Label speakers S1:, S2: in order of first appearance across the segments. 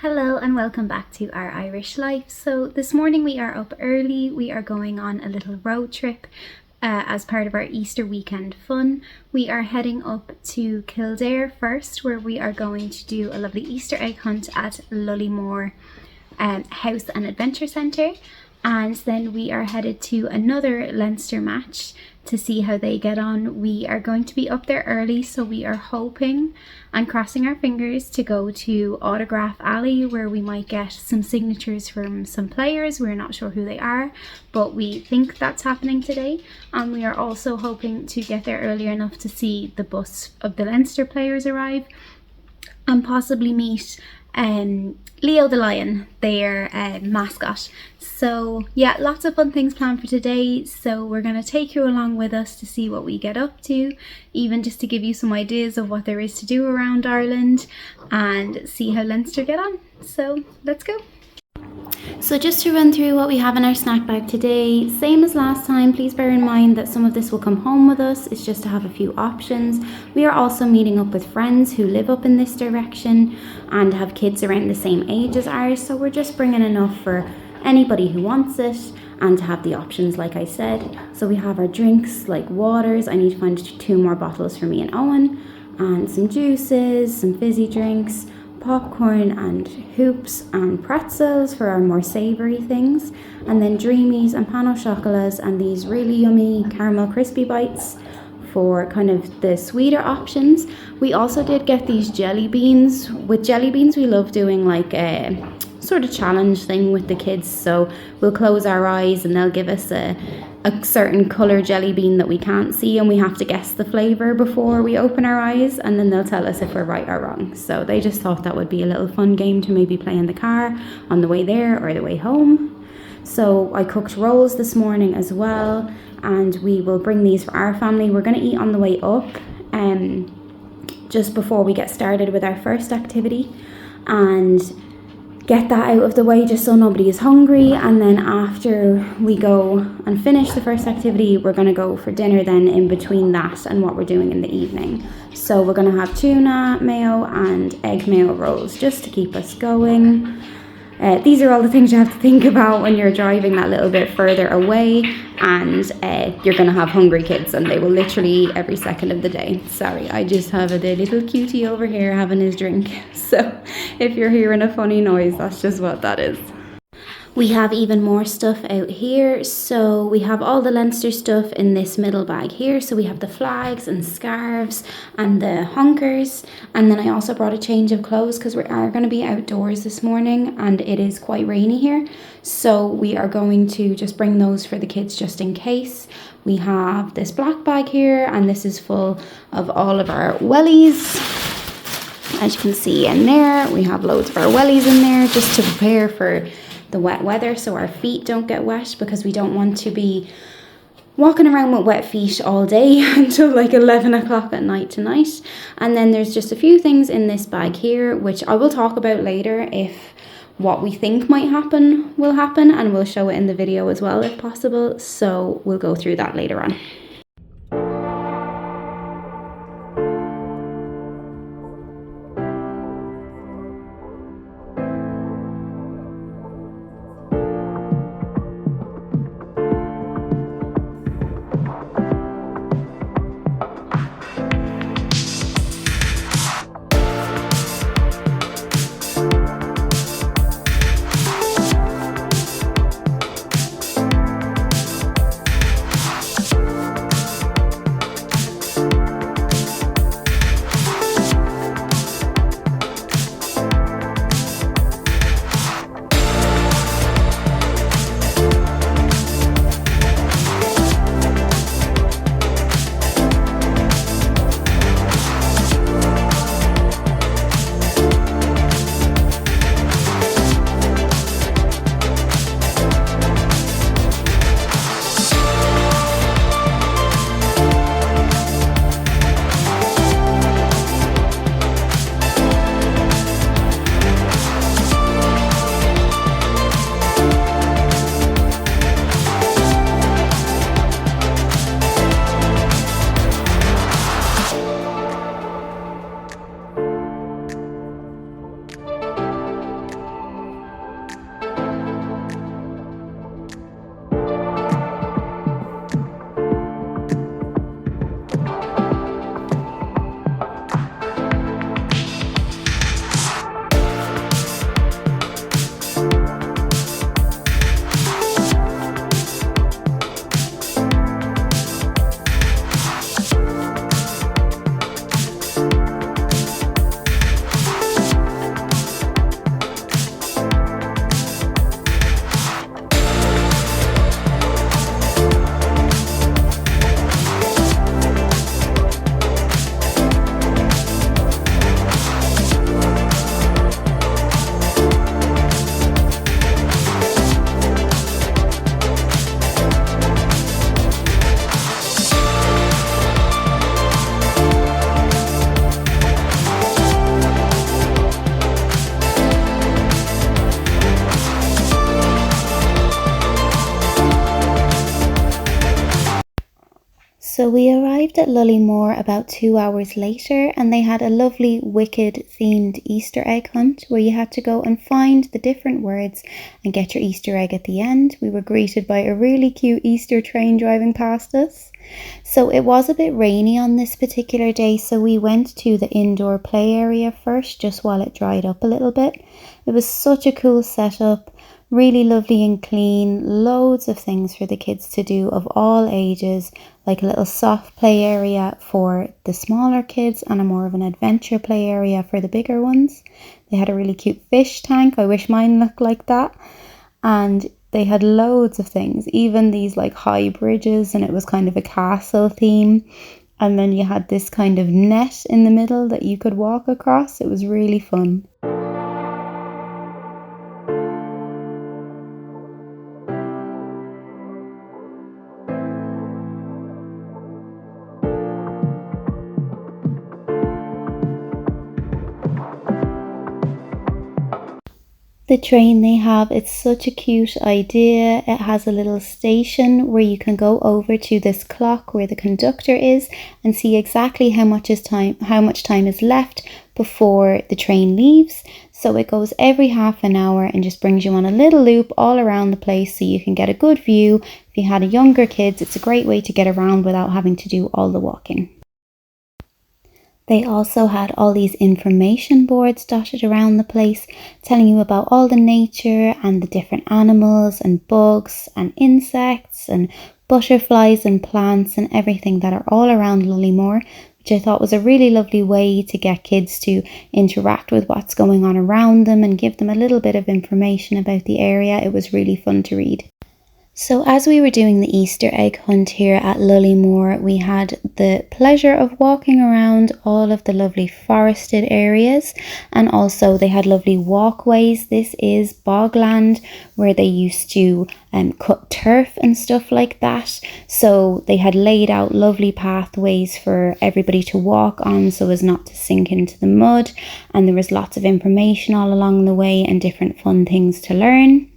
S1: Hello and welcome back to Our Irish Life. So this morning we are up early. We are going on a little road trip as part of our Easter weekend fun. We are heading up to Kildare first, where we are going to do a lovely Easter egg hunt at Lullymore House and Adventure Centre. And then we are headed to another Leinster match to see how they get on. We are going to be up there early, so we are hoping and crossing our fingers to go to Autograph Alley, where we might get some signatures from some players. We're not sure who they are, but we think that's happening today. And we are also hoping to get there earlier enough to see the bus of the Leinster players arrive and possibly meet Leo the Lion, their mascot. So yeah, lots of fun things planned for today. So we're going to take you along with us to see what we get up to, even just to give you some ideas of what there is to do around Ireland and see how Leinster get on. So let's go. So just to run through what we have in our snack bag today, same as last time, please bear in mind that some of this will come home with us. It's just to have a few options. We are also meeting up with friends who live up in this direction and have kids around the same age as ours, so we're just bringing enough for anybody who wants it and to have the options like I said. So we have our drinks like waters. I need to find 2 more bottles for me and Owen, and some juices, some fizzy drinks, popcorn and hoops and pretzels for our more savoury things, and then dreamies and pan au chocolats and these really yummy caramel crispy bites for kind of the sweeter options. We also did get these jelly beans. With jelly beans we love doing like a sort of challenge thing with the kids, so we'll close our eyes and they'll give us a certain colour jelly bean that we can't see, and we have to guess the flavour before we open our eyes, and then they'll tell us if we're right or wrong. So they just thought that would be a little fun game to maybe play in the car on the way there or the way home. So I cooked rolls this morning as well, and we will bring these for our family. We're going to eat on the way up just before we get started with our first activity, and get that out of the way just so nobody is hungry. And then after we go and finish the first activity, we're going to go for dinner then in between that and what we're doing in the evening. So we're going to have tuna mayo and egg mayo rolls just to keep us going. These are all the things you have to think about when you're driving that little bit further away, and you're going to have hungry kids and they will literally eat every second of the day. Sorry, I just have the little cutie over here having his drink. So if you're hearing a funny noise, that's just what that is. We have even more stuff out here. So we have all the Leinster stuff in this middle bag here. So we have the flags and scarves and the honkers. And then I also brought a change of clothes because we are going to be outdoors this morning and it is quite rainy here. So we are going to just bring those for the kids just in case. We have this black bag here, and this is full of all of our wellies. As you can see in there, we have loads of our wellies in there just to prepare for the wet weather so our feet don't get wet, because we don't want to be walking around with wet feet all day until like 11 o'clock at night tonight. And then there's just a few things in this bag here which I will talk about later if what we think might happen will happen, and we'll show it in the video as well if possible, so we'll go through that later on. So we arrived at Lullymore about 2 hours later, and they had a lovely Wicked themed Easter egg hunt where you had to go and find the different words and get your Easter egg at the end. We were greeted by a really cute Easter train driving past us. So it was a bit rainy on this particular day, so we went to the indoor play area first just while it dried up a little bit. It was such a cool setup. Really lovely and clean, loads of things for the kids to do of all ages, like a little soft play area for the smaller kids and a more of an adventure play area for the bigger ones. They had a really cute fish tank. I wish mine looked like that. And they had loads of things, even these like high bridges, and it was kind of a castle theme. And then you had this kind of net in the middle that you could walk across. It was really fun. The train they have, it's such a cute idea. It has a little station where you can go over to this clock where the conductor is and see exactly how much time is left before the train leaves. So it goes every half an hour and just brings you on a little loop all around the place so you can get a good view. If you had younger kids, it's a great way to get around without having to do all the walking. They also had all these information boards dotted around the place, telling you about all the nature and the different animals and bugs and insects and butterflies and plants and everything that are all around Lullymore, which I thought was a really lovely way to get kids to interact with what's going on around them and give them a little bit of information about the area. It was really fun to read. So as we were doing the Easter egg hunt here at Lullymore, we had the pleasure of walking around all of the lovely forested areas, and also they had lovely walkways. This is bogland where they used to cut turf and stuff like that. So they had laid out lovely pathways for everybody to walk on so as not to sink into the mud, and there was lots of information all along the way and different fun things to learn.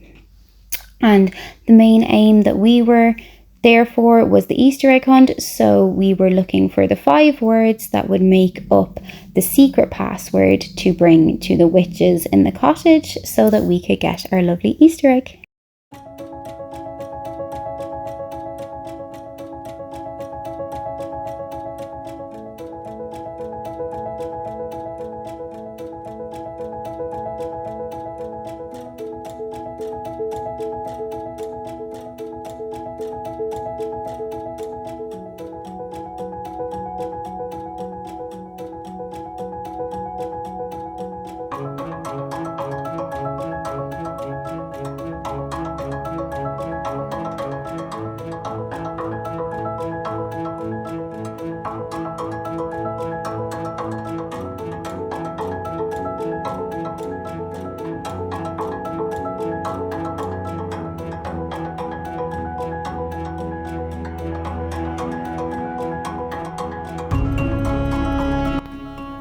S1: And the main aim that we were there for was the Easter egg hunt, so we were looking for the 5 words that would make up the secret password to bring to the witches in the cottage so that we could get our lovely Easter egg.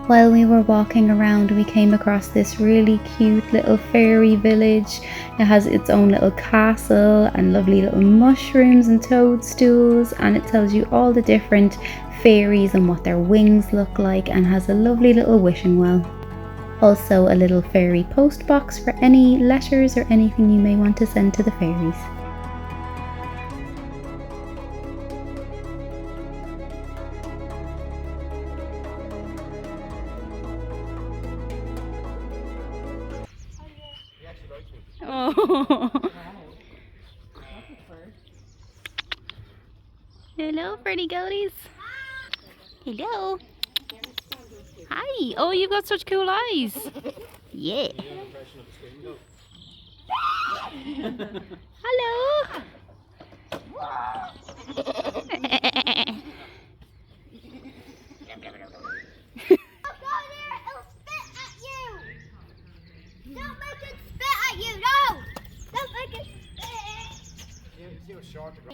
S1: While we were walking around, we came across this really cute little fairy village. It has its own little castle and lovely little mushrooms and toadstools, and it tells you all the different fairies and what their wings look like, and has a lovely little wishing well. Also a little fairy post box for any letters or anything you may want to send to the fairies. Oh. Hello, pretty goaties. Hello. Hi. Oh, you've got such cool eyes. Yeah. Hello.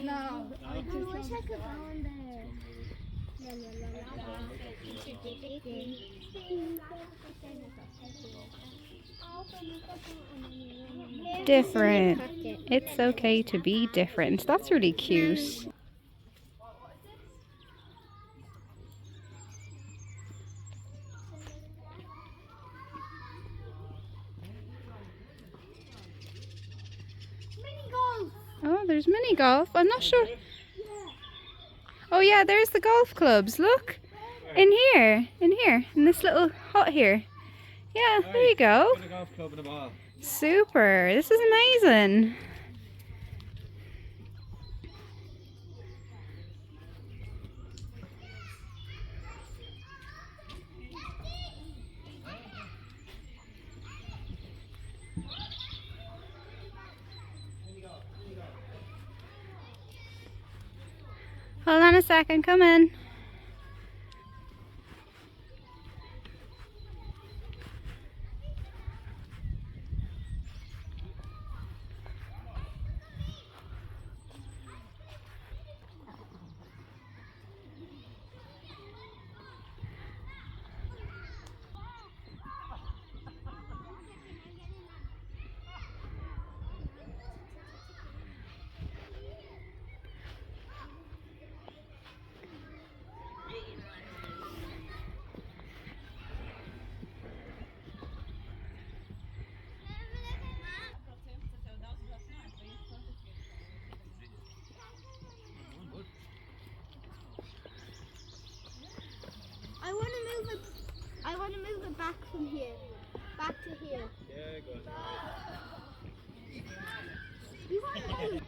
S2: No, I wish I could go in there.
S1: Different. It's okay to be different. That's really cute.
S2: Mini golf.
S1: Oh, there's mini golf. I'm not sure. Oh yeah, there's the golf clubs. Look. In here. In this little hut here. Yeah, there you go.
S3: Got a golf club and a ball.
S1: Super. This is amazing. Hold on a second, come in.
S2: I want to move it back from here. Back to here.
S3: Yeah, go on.
S2: You want to move?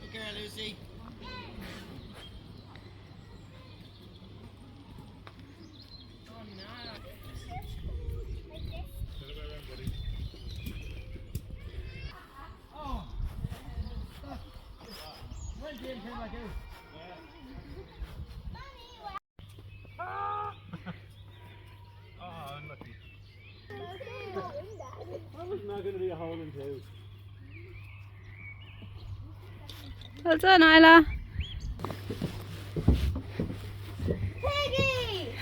S3: Look here, Lucy. Oh, unlucky. There's not going to be a hole in two.
S1: Well done, Isla.
S2: Piggy!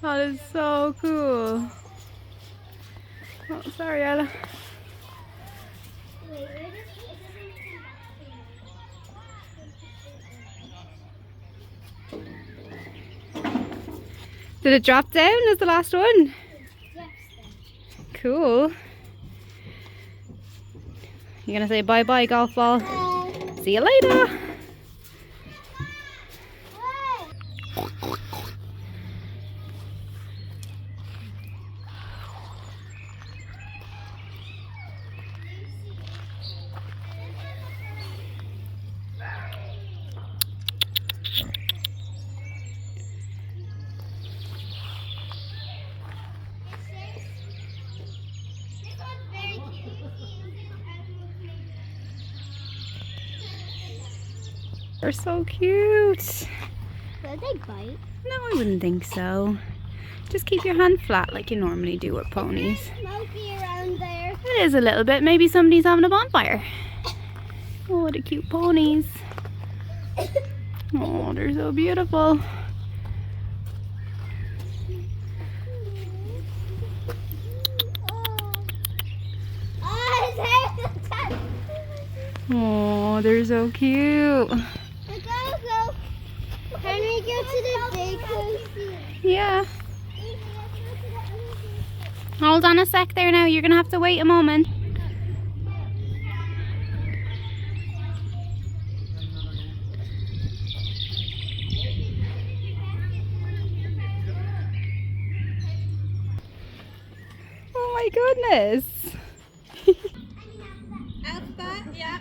S1: That is so cool. Oh, sorry, Isla. Did it drop down as the last one? Cool. You gonna say bye-bye, golf ball? See you later. They're so cute.
S2: Will they bite?
S1: No, I wouldn't think so. Just keep your hand flat like you normally do with ponies.
S2: Smoky around there.
S1: It is a little bit. Maybe somebody's having a bonfire. Oh, what a cute ponies. Oh, they're so beautiful. Oh, they're so cute.
S2: I gotta go. Can we go to the big house?
S1: Yeah. Hold on a sec there now. You're going to have to wait a moment. Oh my goodness.
S4: Alpha, yeah,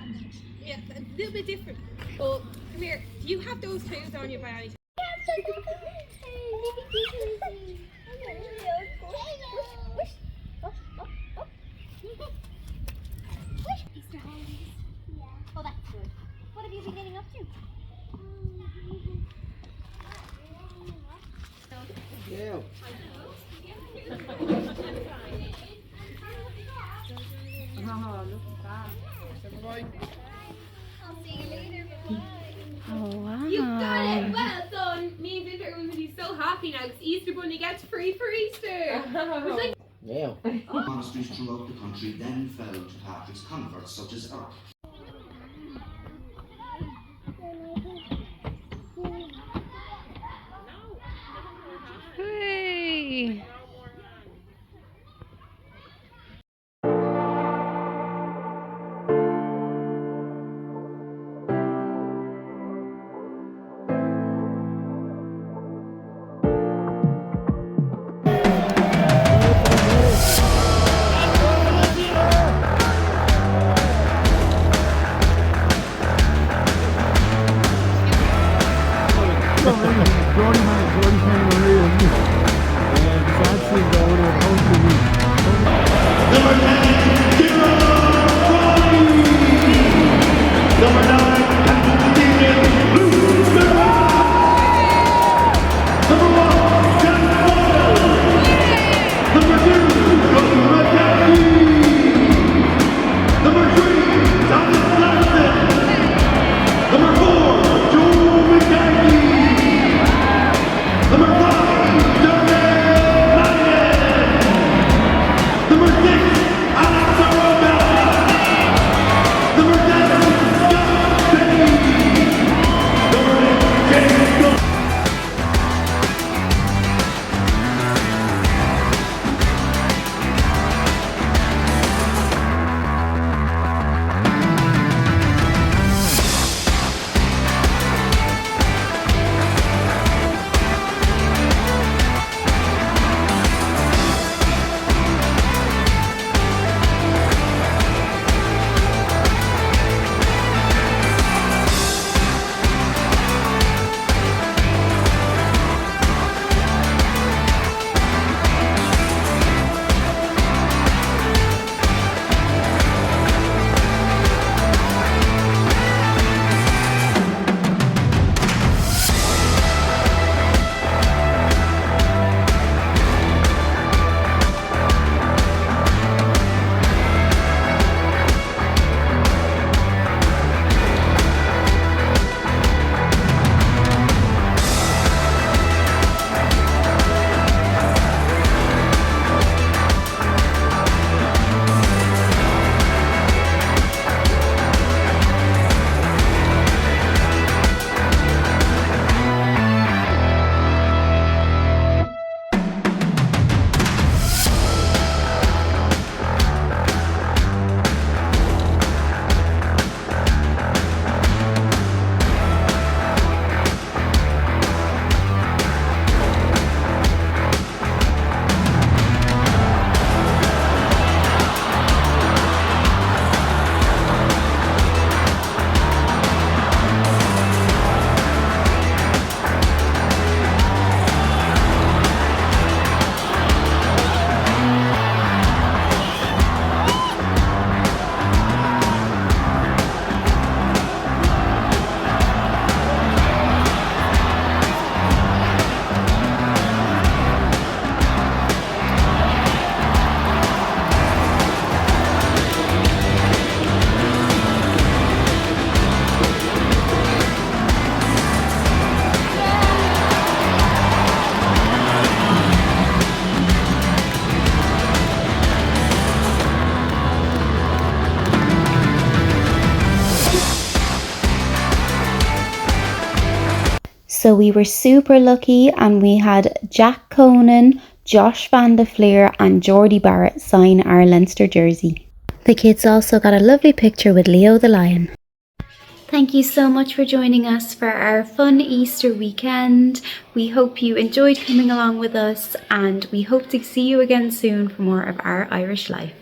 S4: a little bit different. But come here, do you have those toes on you by any chance?
S2: Easter holidays. Yeah. Oh, that's good. What have you been getting up to?
S3: Yeah.
S2: I'll see you later. Bye.
S1: Oh wow.
S4: You got it! Well done! happy now because Easter Bunny gets free for Easter. It's like
S3: Yeah.
S5: Monasteries throughout the country then fell to Patrick's converts such as Earth.
S1: Hey. So we were super lucky and we had Jack Conan, Josh Van de Fleer and Geordie Barrett sign our Leinster jersey. The kids also got a lovely picture with Leo the lion. Thank you so much for joining us for our fun Easter weekend. We hope you enjoyed coming along with us and we hope to see you again soon for more of our Irish life.